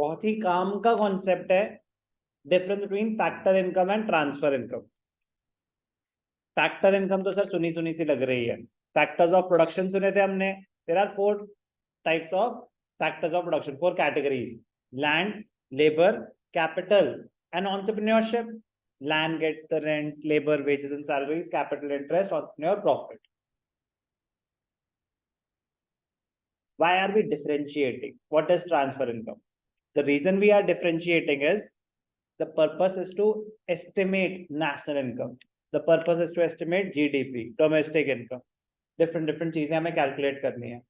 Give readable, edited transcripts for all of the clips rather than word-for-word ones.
बहुत ही काम का कॉन्सेप्ट है, difference between factor income and transfer income. Factor income तो सर सुनी सुनी सी लग रही है। फैक्टर्स ऑफ प्रोडक्शन सुने थे हमने। There are 4 types of factors of production, 4 categories: land, labour, capital and entrepreneurship. Land gets the rent, labor wages and salaries, capital interest, entrepreneur profit. Why are we differentiating? What is transfer income? The reason we are differentiating is the purpose is to estimate national income. The purpose is to estimate GDP, domestic income. Different चीजें हमें calculate करनी है.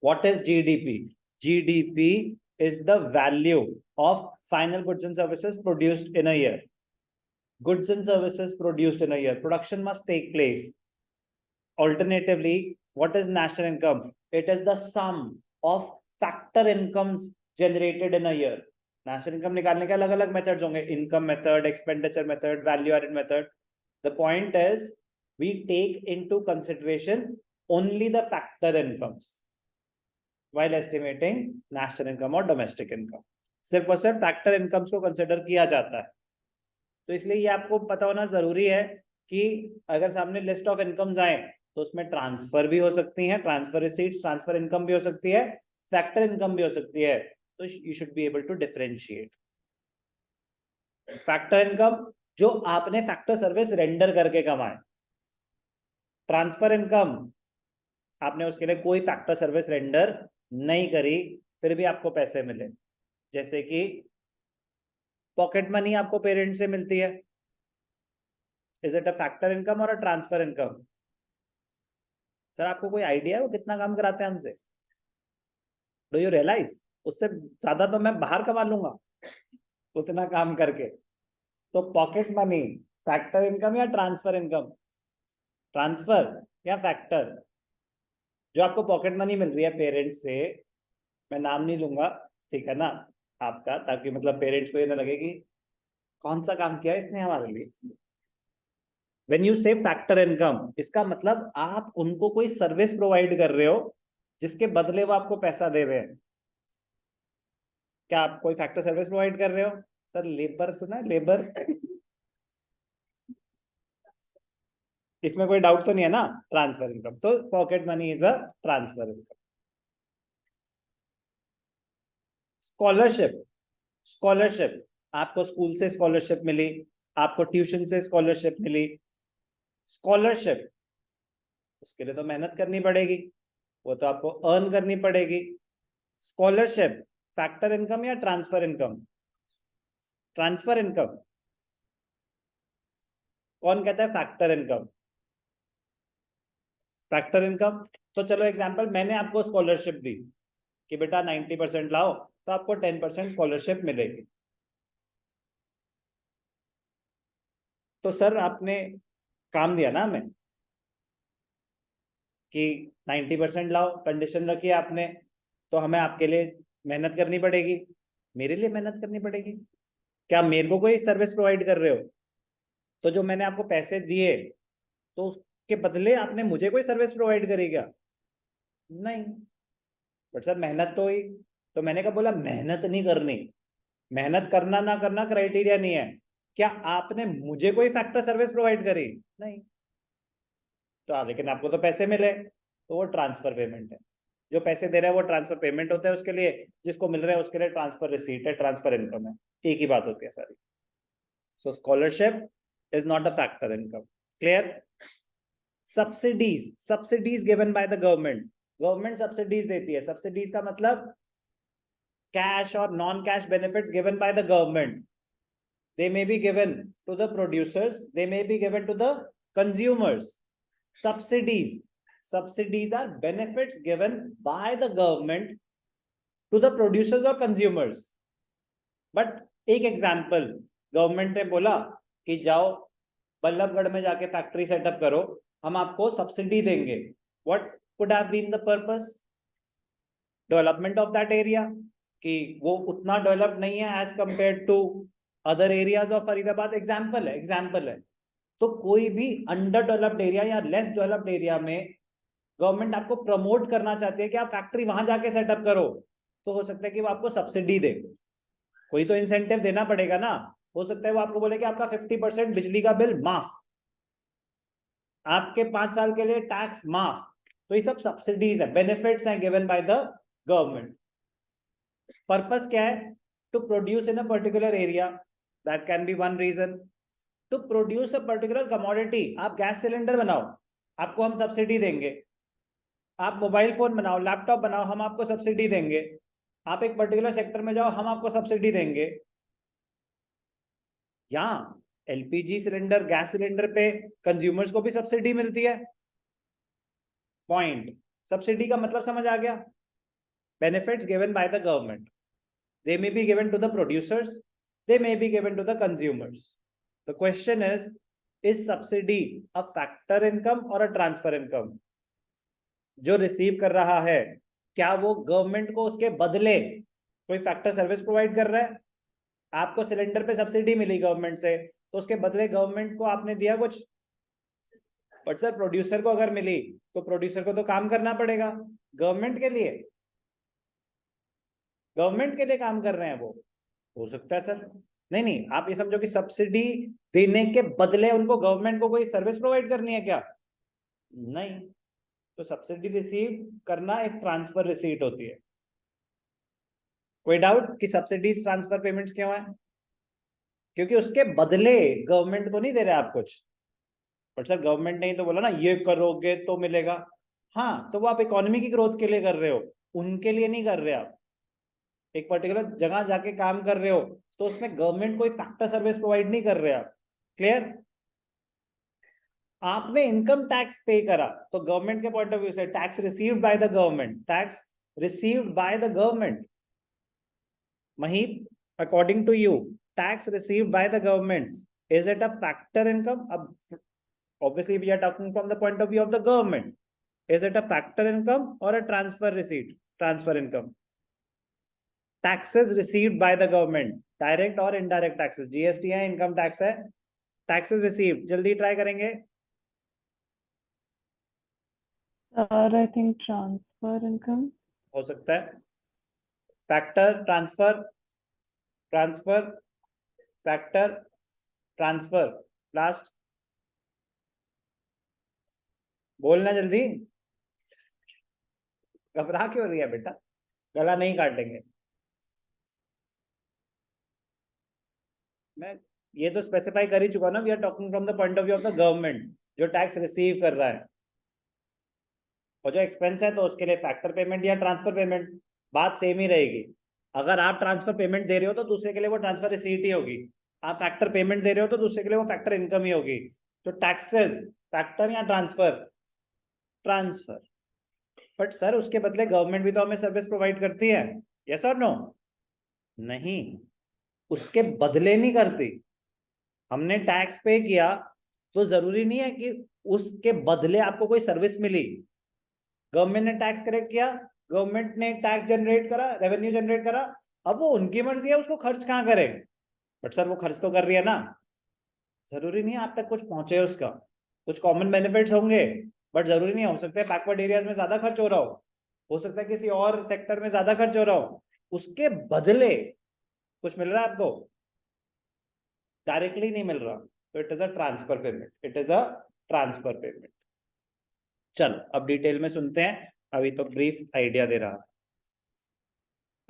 What is GDP? GDP is the value of final goods and services produced in a year. Goods and services produced in a year. Production must take place. Alternatively, what is national income? It is the sum of factor incomes generated in a year. National income निकालने के अलग अलग methods होंगे, income method, expenditure method, value added method. The point is we take into consideration only the factor incomes while estimating national income or domestic income. सिर्फ और सिर्फ factor incomes को consider किया जाता है. तो इसलिए ये आपको पता होना जरूरी है कि अगर सामने लिस्ट ऑफ इनकम्स आए तो उसमें ट्रांसफर भी हो सकती है, ट्रांसफर रिसीट्स, ट्रांसफर इनकम भी हो सकती है, फैक्टर इनकम भी हो सकती है. तो you should be able to differentiate. Factor income जो आपने फैक्टर सर्विस रेंडर करके कमाए. ट्रांसफर इनकम आपने उसके लिए कोई फैक्टर सर्विस रेंडर नहीं करी, फिर भी आपको पैसे मिले. जैसे कि पॉकेट मनी आपको पेरेंट से मिलती है. Is it a factor income और अ ट्रांसफर इनकम? सर आपको कोई आइडिया है वो कितना काम कराते हैं हमसे? Do you realise? उससे ज्यादा तो मैं बाहर कमा लूंगा उतना काम करके. तो पॉकेट मनी फैक्टर इनकम या ट्रांसफर इनकम? ट्रांसफर या फैक्टर? जो आपको पॉकेट मनी मिल रही है पेरेंट्स से, मैं नाम नहीं लूंगा, ठीक है ना आपका, ताकि मतलब पेरेंट्स को ये ना लगे कि कौन सा काम किया इसने हमारे लिए. When you say factor income, इसका मतलब आप उनको कोई सर्विस प्रोवाइड कर रहे हो जिसके बदले वो आपको पैसा दे रहे हैं. क्या आप कोई फैक्टर सर्विस प्रोवाइड कर रहे हो? सर लेबर सुना है, लेबर. इसमें कोई डाउट तो नहीं है ना? Transfer income. तो pocket money is a transfer income. Scholarship. Scholarship आपको स्कूल से स्कॉलरशिप मिली, आपको ट्यूशन से स्कॉलरशिप मिली. स्कॉलरशिप उसके लिए तो मेहनत करनी पड़ेगी, वो तो आपको अर्न करनी पड़ेगी. स्कॉलरशिप फैक्टर इनकम या ट्रांसफर इनकम? Transfer income. कौन कहता है फैक्टर इनकम? Factor income. तो चलो एग्जांपल, मैंने आपको स्कॉलरशिप दी कि बेटा 90% लाओ तो आपको 10% स्कॉलरशिप मिलेगी. तो सर आपने काम दिया ना हमें कि 90% लाओ, कंडीशन रखी आपने, तो हमें आपके लिए मेहनत करनी पड़ेगी, मेरे लिए मेहनत करनी पड़ेगी. क्या मेरे को कोई सर्विस प्रोवाइड कर रहे हो? तो जो मैंने आपको पैसे दिए तो उसके बदले आपने मुझे कोई सर्विस प्रोवाइड करी क्या? नहीं. बट सर मेहनत तो हुई. तो मैंने कहा बोला मेहनत नहीं करनी. मेहनत करना ना करना क्राइटेरिया नहीं है. क्या आपने मुझे कोई फैक्टर सर्विस प्रोवाइड करी? नहीं. तो लेकिन आपको तो पैसे मिले, तो वो ट्रांसफर पेमेंट है. जो पैसे दे रहा है वो ट्रांसफर पेमेंट होता है उसके लिए, जिसको मिल रहा है उसके लिए ट्रांसफर रिसीट है, ट्रांसफर इनकम है. एक ही बात होती है सारी. So scholarship is not a factor income. Clear? Subsidies. Subsidies given by the government. Government subsidies देती है. सब्सिडीज का मतलब कैश और non cash benefits given by the government. They may be given to the producers, they may be given to the consumers. Subsidies. Subsidies are benefits given by the government to the producers or consumers. But एक example, government ने बोला कि जाओ बल्लभगढ़ में जाके factory setup करो, हम आपको सब्सिडी देंगे. What could have been the purpose? Development of that area, कि वो उतना डेवलप नहीं है as compare to other areas of Faridabad. Example है, एग्जाम्पल है. तो कोई भी अंडर डेवलप्ड एरिया या लेस डेवलप्ड एरिया में गवर्नमेंट आपको प्रमोट करना चाहती है कि आप फैक्ट्री वहां जाके सेटअप करो. तो हो सकता है कि वो आपको सब्सिडी दे, कोई तो इंसेंटिव देना पड़ेगा ना। हो सकता है वो आपको बोले कि आपका 50% बिजली का बिल माफ, आपके 5 साल के लिए टैक्स माफ। तो ये सब सब्सिडीज है, बेनिफिट्स हैं given by the government. Purpose क्या है? To produce in a particular area, that can be one region. To produce a particular commodity, आप गैस सिलेंडर बनाओ, आपको हम सब्सिडी देंगे। आप मोबाइल फोन बनाओ, लैपटॉप बनाओ, हम आपको सब्सिडी देंगे। आप एक पर्टिकुलर सेक्टर में जाओ, हम आपको सब्सिडी देंगे। यहाँ एलपीजी सिलेंडर, गैस सिलेंडर पे कंज्यूमर्स को भी सब्सिडी मिलती है। पॉइंट, सब्सिडी का मतलब समझ आ गया? Benefits given by the government, they may be given to the producers, they may be given to the consumers. The question is subsidy a factor income or a transfer income? जो receive कर रहा है, क्या वो government को उसके बदले कोई फैक्टर सर्विस प्रोवाइड कर रहा है? आपको सिलेंडर पे सब्सिडी मिली गवर्नमेंट से, तो उसके बदले गवर्नमेंट को आपने दिया कुछ। बट सर प्रोड्यूसर को अगर मिली तो प्रोड्यूसर को तो काम करना पड़ेगा गवर्नमेंट के लिए, गवर्नमेंट के लिए काम कर रहे हैं वो। हो सकता है सर, नहीं नहीं, आप ये समझो कि सब्सिडी देने के बदले उनको गवर्नमेंट को कोई सर्विस प्रोवाइड करनी है क्या? नहीं। तो सब्सिडी रिसीव करना एक ट्रांसफर रिसीट होती है। कोई डाउट कि सब्सिडीज ट्रांसफर पेमेंट्स क्यों है? क्योंकि उसके बदले गवर्नमेंट को नहीं दे रहे आप कुछ। बट सर गवर्नमेंट ने ही तो बोला ना ये करोगे तो मिलेगा। हाँ, तो वो आप इकोनॉमी की ग्रोथ के लिए कर रहे हो, उनके लिए नहीं कर रहे आप। एक पर्टिकुलर जगह जाके काम कर रहे हो तो उसमें गवर्नमेंट कोई फैक्टर सर्विस प्रोवाइड नहीं कर रहे आप। क्लियर? आपने इनकम टैक्स पे करा तो गवर्नमेंट के पॉइंट ऑफ व्यू से tax received by the government, tax received by the government. Mahip, according to you, tax received by the government, is it a factor income? अब obviously we are talking from the point of view of the government. Is it a factor income or a transfer receipt? Transfer income. Taxes received by the government, direct or indirect taxes, GST है, income tax है, taxes received, जल्दी try करेंगे। I think transfer income. हो सकता है factor, transfer, transfer, factor, transfer, last बोलना जल्दी। घबरा क्यों रही है बेटा? गला नहीं काटेंगे। मैं ये तो स्पेसिफाई कर ही चुका ना, we are talking from the point of view of the government जो टैक्स रिसीव कर रहा है, और जो एक्सपेंस है तो उसके लिए फैक्टर पेमेंट या ट्रांसफर पेमेंट, बात सेम ही रहेगी। अगर आप ट्रांसफर पेमेंट दे रहे हो तो दूसरे के लिए वो ट्रांसफर रिसीट ही होगी, आप फैक्टर पेमेंट दे रहे हो तो दूसरे के लिए वो फैक्टर इनकम ही होगी। तो टैक्सेस फैक्टर या ट्रांसफर? ट्रांसफर। बट सर उसके बदले गवर्नमेंट भी तो हमें सर्विस प्रोवाइड करती है, यस और नो? नहीं, उसके बदले नहीं करती। हमने टैक्स पे किया तो जरूरी नहीं है कि उसके बदले आपको कोई सर्विस मिली। गवर्नमेंट ने टैक्स कलेक्ट किया, गवर्नमेंट ने टैक्स जनरेट करा, रेवेन्यू जनरेट करा, अब वो उनकी मर्जी है उसको खर्च कहाँ करे। बट सर वो खर्च तो कर रही है ना, जरूरी नहीं है आप तक कुछ पहुंचे उसका। कुछ कॉमन बेनिफिट्स होंगे बट जरूरी नहीं, हो सकता है बैकवर्ड एरियाज में ज्यादा खर्च हो रहा हो सकता है किसी और सेक्टर में ज्यादा खर्च हो रहा हो, उसके बदले कुछ मिल रहा है आपको, डायरेक्टली नहीं मिल रहा, तो it is a transfer payment, it is a transfer payment. चलो अब डिटेल में सुनते हैं, अभी तो ब्रीफ आइडिया दे रहा।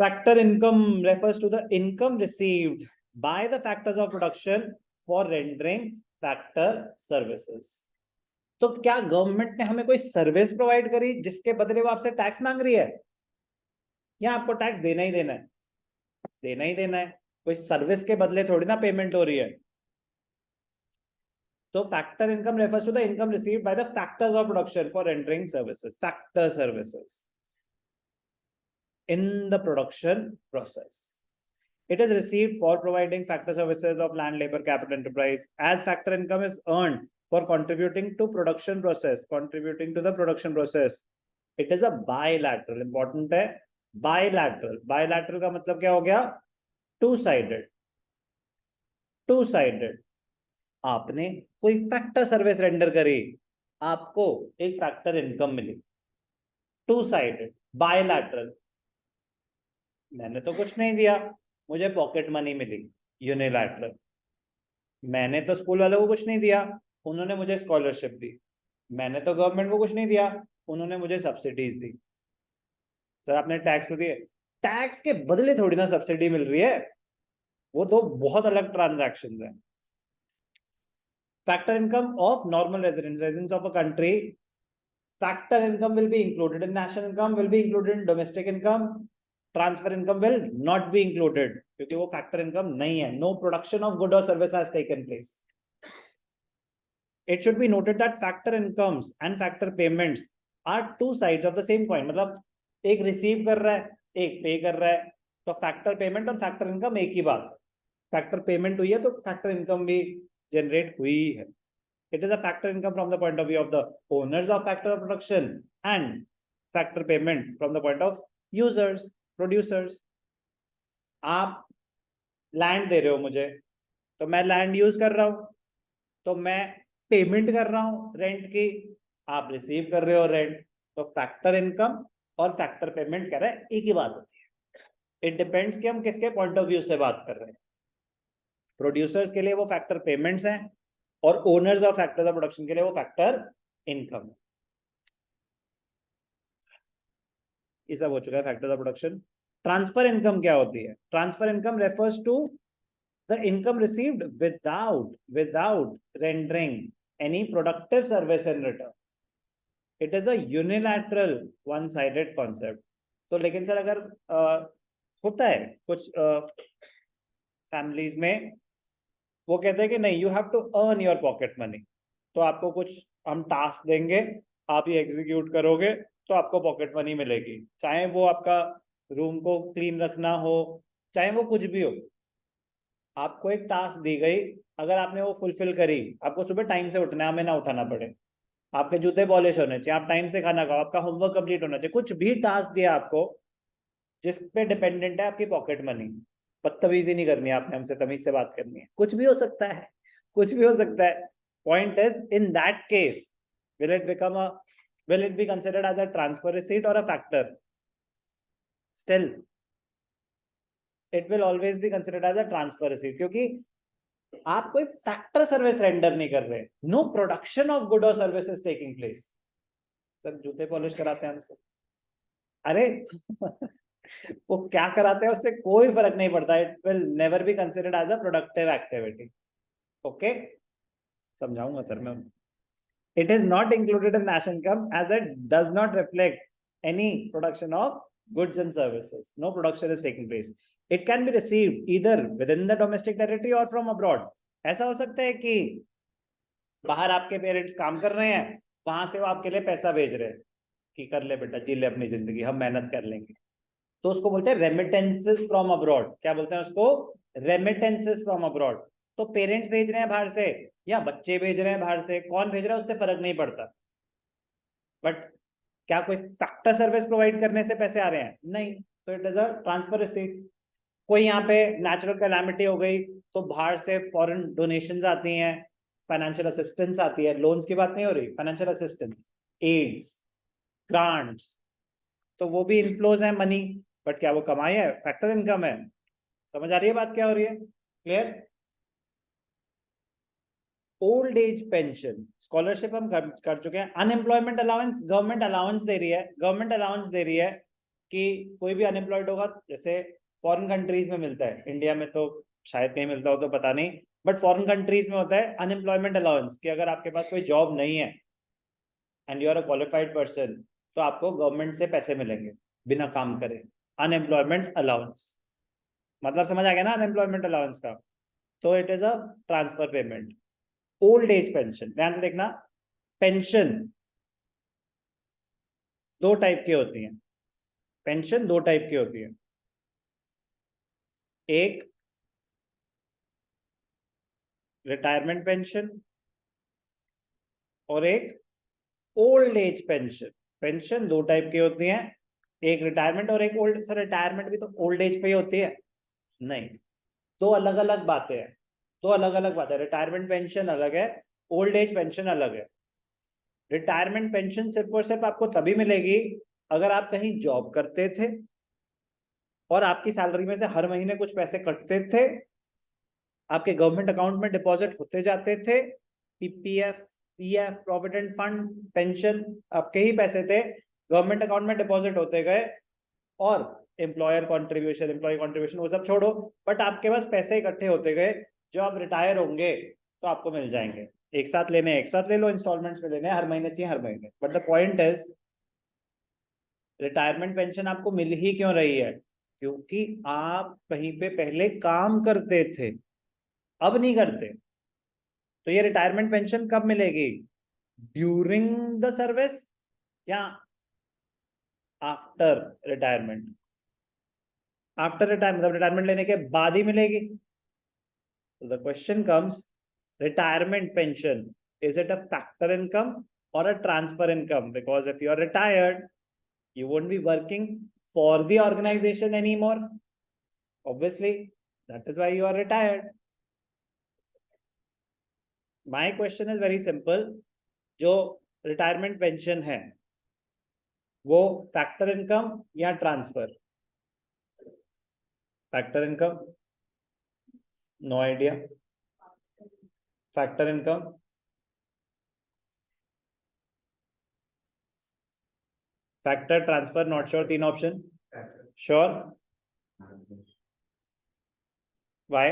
Factor income refers to the income received by the factors of production for rendering factor services. तो क्या गवर्नमेंट ने हमें कोई सर्विस प्रोवाइड करी जिसके बदले वो आपसे टैक्स मांग रही है, या आपको टैक्स देना ही देना है? देना ही देना है, कोई सर्विस के बदले थोड़ी ना पेमेंट हो रही है। So factor income refers to the income received by the factors of production for rendering services, factor services in the production process. It is received for providing factor services of land, labor, capital, enterprise, as factor income is earned for contributing to production process, contributing to the production process. It is a bilateral, important है bilateral. Bilateral का मतलब क्या हो गया? Two-sided, two-sided. आपने कोई factor service render करी, आपको एक फैक्टर इनकम मिली, टू साइडेड, बायलैटरल। मैंने तो कुछ नहीं दिया, मुझे पॉकेट मनी मिली यूनिलैटरल। मैंने तो स्कूल वालों को कुछ नहीं दिया, उन्होंने मुझे स्कॉलरशिप दी। मैंने तो गवर्नमेंट को कुछ नहीं दिया, उन्होंने मुझे सब्सिडीज दी। सर आपने टैक्स तो दिए, टैक्स के बदले थोड़ी ना सब्सिडी मिल रही है, वो तो बहुत अलग ट्रांजैक्शंस हैं। Factor income of normal residents of a country, factor income will be included in national income, will be included in domestic income, transfer income will not be included, क्योंकि वो फैक्टर इनकम नहीं है। No production of good और service has taken place. It should be noted that factor incomes and factor payments are two sides of the same coin। मतलब एक receive कर रहा है, एक पे कर रहा है, तो फैक्टर पेमेंट और फैक्टर इनकम एक ही बात है। फैक्टर पेमेंट हुई है तो फैक्टर इनकम भी जनरेट हुई है। It is a factor income from the point of view of the owners of factor of production and factor payment from the point of users, producers। आप land दे रहे हो मुझे, तो मैं लैंड यूज कर रहा हूं, तो मैं पेमेंट कर रहा हूं रेंट की, आप रिसीव कर रहे हो रेंट। तो फैक्टर इनकम और फैक्टर पेमेंट कह रहे हैं एक ही बात होती है। इट डिपेंड्स कि हम किसके पॉइंट ऑफ व्यू से बात कर रहे हैं। प्रोड्यूसर्स के लिए वो फैक्टर पेमेंट्स हैं, और owners of factor of production के लिए वो फैक्टर इनकम है। ये सब हो चुका है factor of production. Transfer income क्या होती है? Transfer income refers to the income received without rendering any productive service in return। It is a unilateral one sided concept। तो लेकिन सर अगर होता है कुछ फैमिलीज में, वो कहते हैं कि नहीं, you have to earn your pocket money, तो आपको कुछ हम टास्क देंगे, आप ये एग्जीक्यूट करोगे तो आपको पॉकेट मनी मिलेगी, चाहे वो आपका रूम को क्लीन रखना हो, चाहे वो कुछ भी हो। आपको एक टास्क दी गई, अगर आपने वो फुलफिल करी, आपको सुबह टाइम से उठना है, हमें ना उठाना पड़े, आपके जूते पॉलिश होने चाहिए, आप टाइम से खाना खाओ, आपका होमवर्क कंप्लीट होना चाहिए, कुछ भी टास्क दिया आपको जिस पे डिपेंडेंट है आपकी पॉकेट मनी। बदतमीजी नहीं करनी है आपने, हमसे तमीज से बात करनी है। कुछ भी हो सकता है, कुछ भी हो सकता है। Point is in that case will it be considered as a transfer receipt और a factor? Still it will always be considered as a transfer receipt, क्योंकि आप कोई फैक्टर सर्विस रेंडर नहीं कर रहे। नो प्रोडक्शन ऑफ गुड और service is taking place. Sir जूते polish कराते हैं हमसे, अरे वो क्या कराते हैं उससे कोई फर्क नहीं पड़ता। It will never be considered as a productive activity. Okay, समझाऊंगा सर मैं। It is not included in national income as it does not reflect any production of goods and services। No production is taking place। It can be received either within the domestic territory or from abroad। ऐसा हो सकता है कि बाहर आपके parents काम कर रहे हैं, वहां से वो आपके लिए पैसा भेज रहे हैं कि कर ले बेटा, जी ले अपनी जिंदगी, हम मेहनत कर लेंगे, तो उसको बोलते हैं रेमिटेंसेस फ्रॉम अब्रॉड। क्या बोलते हैं उसको? Remittances from abroad. तो पेरेंट्स भेज रहे हैं बाहर से या बच्चे भेज रहे हैं बाहर से, कौन भेज रहा है उससे फर्क नहीं पड़ता। बट क्या कोई फैक्टर सर्विस प्रोवाइड करने से पैसे आ रहे हैं? नहीं, तो it is a transfer receipt. कोई यहाँ पे नेचुरल कैलामिटी हो गई तो बाहर से फॉरेन डोनेशंस आती हैं, फाइनेंशियल असिस्टेंस आती है, लोन्स की बात नहीं हो रही, फाइनेंशियल असिस्टेंस, एड्स, ग्रांट्स, तो वो भी इनफ्लोज है मनी। बट क्या वो कमाई है? फैक्टर इनकम है। समझ आ रही है बात क्या हो रही है? Clear? Old age pension scholarship हम कर चुके हैं। अनएम्प्लॉयमेंट अलाउंस गवर्नमेंट अलाउंस दे रही है, गवर्नमेंट अलाउंस दे रही है कि कोई भी अनएम्प्लॉयड होगा, जैसे फॉरेन कंट्रीज में मिलता है, इंडिया में तो शायद कहीं मिलता हो तो पता नहीं, बट फॉरेन कंट्रीज में होता है अनएम्प्लॉयमेंट अलाउंस कि अगर आपके पास कोई जॉब नहीं है and you are a qualified person, तो आपको गवर्नमेंट से पैसे मिलेंगे बिना काम करे। अनएम्प्लॉयमेंट अलाउंस मतलब समझ आ गया ना अनएम्प्लॉयमेंट अलाउंस का? तो it is a transfer payment. Old age pension, ध्यान से देखना, पेंशन दो टाइप की होती है। पेंशन दो टाइप की होती है, एक रिटायरमेंट पेंशन और एक ओल्ड एज पेंशन। पेंशन दो टाइप की होती हैं, एक रिटायरमेंट और एक ओल्ड। सर रिटायरमेंट भी तो ओल्ड एज पे ही होती है? नहीं, दो अलग अलग बातें हैं, दो अलग अलग बातें। रिटायरमेंट पेंशन अलग है, ओल्ड एज पेंशन अलग है। रिटायरमेंट पेंशन सिर्फ और सिर्फ आपको तभी मिलेगी अगर आप कहीं जॉब करते थे और आपकी सैलरी में से हर महीने कुछ पैसे कटते थे, आपके गवर्नमेंट अकाउंट में डिपॉजिट होते जाते थे, PPF, PF, provident fund, pension, आपके ही पैसे थे, गवर्नमेंट अकाउंट में डिपॉजिट होते गए, और एम्प्लॉयर कॉन्ट्रीब्यूशन, एम्प्लॉय कॉन्ट्रीब्यूशन वो सब छोड़ो, बट आपके पास पैसे इकट्ठे होते गए, जो आप रिटायर होंगे तो आपको मिल जाएंगे। एक साथ लेने एक साथ ले लो, इंस्टॉलमेंट्स में लेने हर महीने चाहिए हर महीने, but the point is retirement pension आपको मिल ही क्यों रही है? क्योंकि आप कहीं पे पहले काम करते थे, अब नहीं करते। तो ये रिटायरमेंट पेंशन कब मिलेगी? ड्यूरिंग द सर्विस या आफ्टर रिटायरमेंट? आफ्टर रिटायरमेंट, मतलब रिटायरमेंट लेने के बाद ही मिलेगी। So the question comes, retirement pension, is it a factor income or a transfer income? Because if you are retired, you won't be working for the organization anymore. Obviously, that is why you are retired. My question is very simple. जो retirement pension है, वो factor income या transfer? Factor income? No idea. Factor income? Factor, transfer, not sure. तीन option. Sure. Why?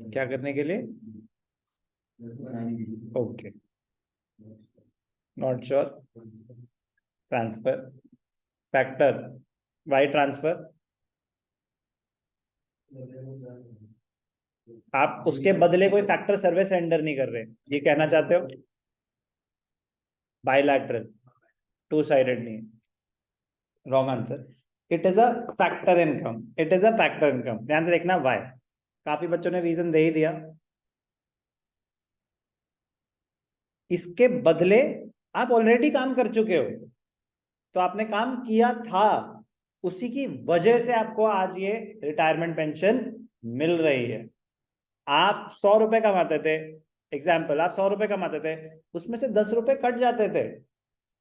क्या करने के लिए? Okay, not sure. Transfer. Factor. Why transfer? आप उसके बदले कोई फैक्टर सर्विस रेंडर नहीं कर रहे, ये कहना चाहते हो? बायलैटरल, टू साइडेड नहीं, wrong answer. It is a factor income, it is a factor income. ध्यान से देखना वाई. काफी बच्चों ने रीजन दे ही दिया. इसके बदले आप ऑलरेडी काम कर चुके हो, तो आपने काम किया था, उसी की वजह से आपको आज ये रिटायरमेंट पेंशन मिल रही है. आप 100 रुपए कमाते थे, एग्जाम्पल, आप 100 रुपए कमाते थे, उसमें से 10 रुपए कट जाते थे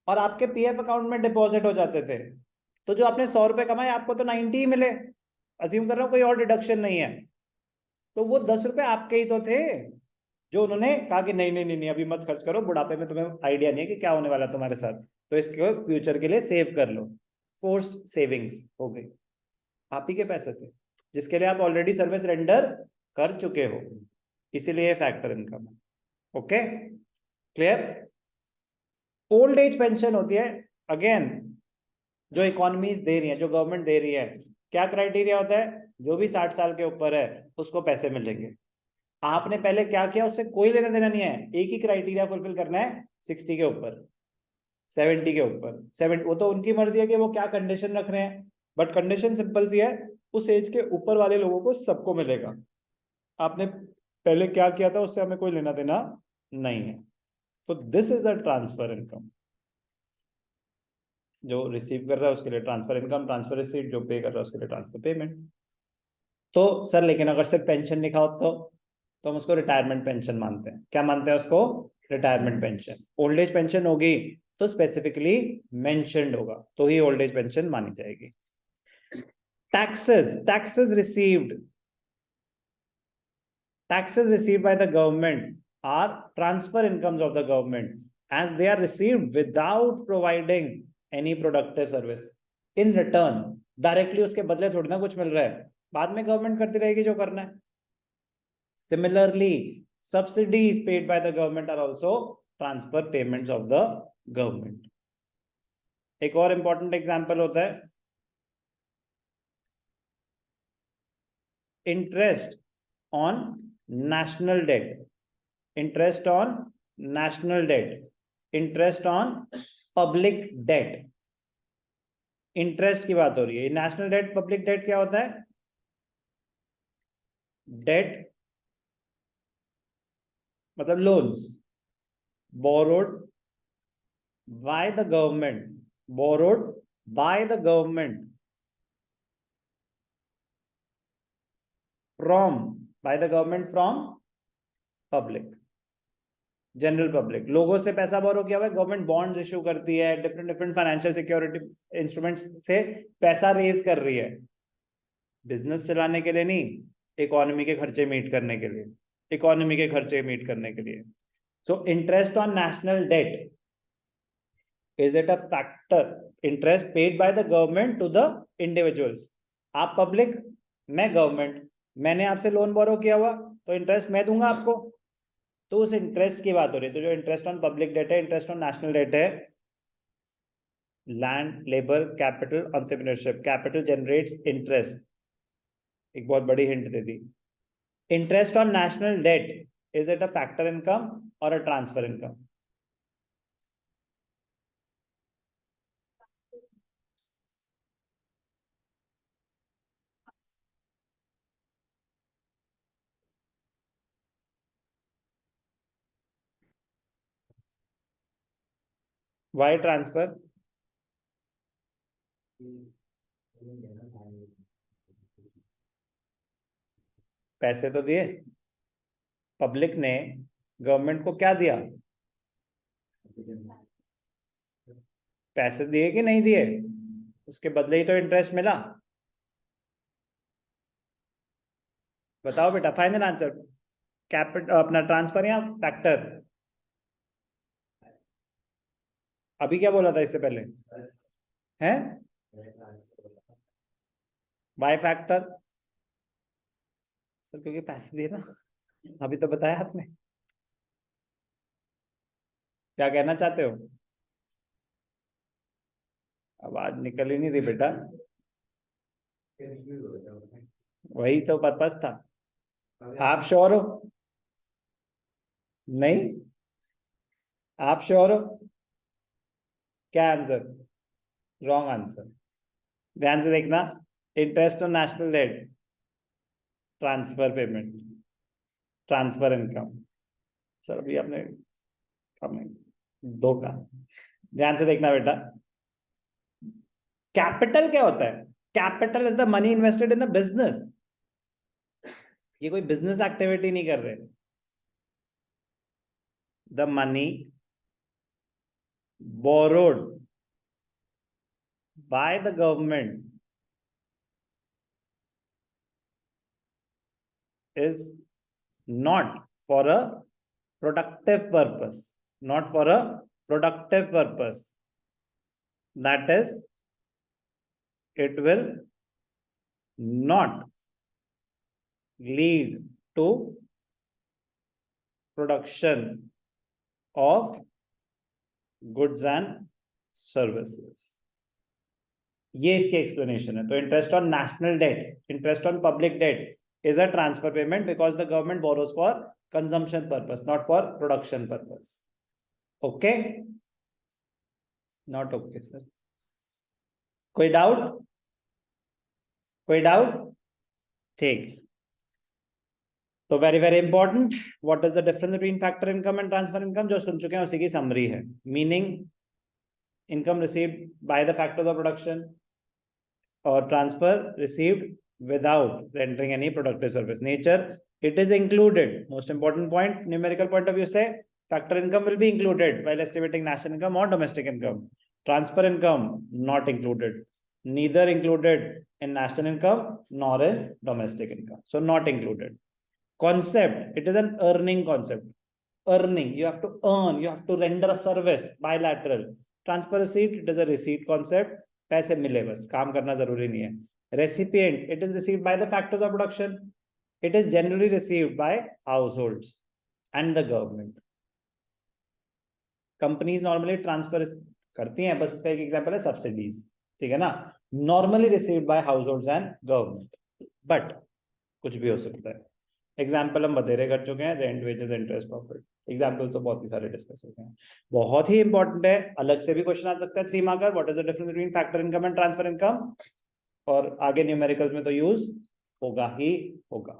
और आपके पीएफ अकाउंट में डिपॉजिट हो जाते थे. तो जो आपने 100 रुपए कमाए, आपको तो 90 ही मिले. अज्यूम कर रहा हूं कोई और डिडक्शन नहीं है. तो वो 10 रुपए आपके ही तो थे, जो उन्होंने कहा कि नहीं नहीं नहीं नहीं अभी मत खर्च करो, बुढ़ापे में तुम्हें आइडिया नहीं है कि क्या होने वाला तुम्हारे साथ, तो इसके फ्यूचर के लिए सेव कर लो. फोर्स्ड सेविंग्स हो गई. आप ही के पैसे थे, जिसके लिए आप ऑलरेडी सर्विस रेंडर कर चुके हो, इसीलिए फैक्टर इनकम है. Okay, clear? Old age pension होती है, अगेन जो इकोनॉमीज दे रही है, जो गवर्नमेंट दे रही है, क्या क्राइटेरिया होता है? जो भी 60 साल के ऊपर है उसको पैसे मिलेंगे. आपने पहले क्या किया उससे कोई लेना देना नहीं है, एक ही क्राइटेरिया फुलफिल करना है, 60 के ऊपर, 70 के ऊपर. 70 वो तो उनकी मर्जी है कि वो क्या कंडीशन रख रहे हैं, बट कंडीशन सिंपल सी है, उस एज के ऊपर वाले लोगों को सबको मिलेगा. आपने पहले क्या किया था उससे हमें कोई लेना देना नहीं है. तो this is a transfer income. जो रिसीव कर रहा है उसके लिए ट्रांसफर इनकम, ट्रांसफर रिसीट, जो पे कर रहा है उसके लिए ट्रांसफर पेमेंट. तो सर लेकिन अगर सिर्फ पेंशन लिखा हो तो हम उसको रिटायरमेंट पेंशन मानते हैं. क्या मानते हैं उसको? Retirement pension. Old age pension होगी तो स्पेसिफिकली मेंशन्ड होगा, तो ही ओल्ड एज पेंशन मानी जाएगी. Taxes, taxes received by the government are transfer incomes of the government, as they are received without providing any productive service. In return, directly उसके बदले थोड़ी ना कुछ मिल रहा है, बाद में गवर्नमेंट करती रहेगी जो करना है. Similarly, subsidies paid by the government are also transfer payments of the government. एक और इंपॉर्टेंट एग्जांपल होता है interest on national debt, interest on national debt, interest on public debt. Interest की बात हो रही है. नेशनल डेट, पब्लिक डेट क्या होता है? डेट मतलब loans borrowed by the government, borrowed by the government from, by the government from public. General public, लोगों से पैसा बोरो किया हुआ है, गवर्नमेंट बॉन्ड्स इशू करती है, different different financial security instruments से पैसा रेज कर रही है, बिजनेस चलाने के लिए नहीं, इकोनॉमी के खर्चे मीट करने के लिए, इकोनॉमी के खर्चे मीट करने के लिए। So interest on national debt, is it a factor, interest paid by the government to the individuals? आप पब्लिक, मैं गवर्नमेंट, मैंने आपसे लोन बोरो किया हुआ तो इंटरेस्ट मैं दूंगा आपको, तो उस इंटरेस्ट की बात हो रही है। तो जो इंटरेस्ट ऑन पब्लिक डेट है, इंटरेस्ट ऑन नेशनल डेट है, land, labour, capital, entrepreneurship, capital generates interest. एक बहुत बड़ी हिंट दे दी। Interest on national debt, is it a factor income और a transfer income? Why transfer? पैसे तो दिए, पब्लिक ने गवर्नमेंट को क्या दिया? पैसे दिए कि नहीं दिए? उसके बदले ही तो इंटरेस्ट मिला। बताओ बेटा, फाइनल आंसर, कैपिटल अपना ट्रांसफर या फैक्टर? अभी क्या बोला था इससे पहले? हैं? बाय फैक्टर सर, क्योंकि पैसे दिए ना, अभी तो बताया आपने। क्या कहना चाहते हो? आवाज निकल ही नहीं रही बेटा, वही तो पर्पस था। आप श्योर हो? नहीं, आप श्योर हो? क्या आंसर? Wrong answer. ध्यान से देखना, interest on national debt, transfer payment, transfer income. Sir अभी आपने दो का, ध्यान से देखना बेटा। कैपिटल क्या होता है? Capital is the money invested in a business. ये कोई बिजनेस एक्टिविटी नहीं कर रहे। The money borrowed by the government is not for a productive purpose, not for a productive purpose. That is, it will not lead to production of goods and services. ये इसकी explanation है। तो interest on national debt, interest on public debt is a transfer payment because the government borrows for consumption purpose, not for production purpose. Okay? Not okay, sir. कोई doubt? कोई doubt? ठीक। तो very very important, what is the difference between factor income and transfer income? जो सुन चुके हैं उसी की समरी है। Meaning, income received by the factors of production और transfer received without rendering any productive service. Nature, it is included. Most important point, numerical point of view say factor income will be included while estimating national income or domestic income. Transfer income not included, neither included in national income nor in domestic income. So not included. Concept, it is an earning concept. Earning, you have to earn, you have to render a service, bilateral. Transfer receipt, it is a receipt concept. पैसे मिले बस, काम करना जरूरी नहीं है। Recipient, it is received by the factors of production. It is generally received by households and the government. Companies normally transfer करती हैं, बस उसका एक एग्जांपल है सब्सिडीज, ठीक है ना? Normally received by households and government, but कुछ भी हो सकता है। एग्जाम्पल हम बतेरे कर चुके हैं, rent, wages, interest, profit. Example तो बहुत ही सारे डिस्कस होते हैं। बहुत ही इंपॉर्टेंट है, अलग से भी क्वेश्चन आ सकता है 3 marker. What is the difference between factor income and transfer income? और आगे न्यूमेरिकल्स में तो यूज होगा ही होगा।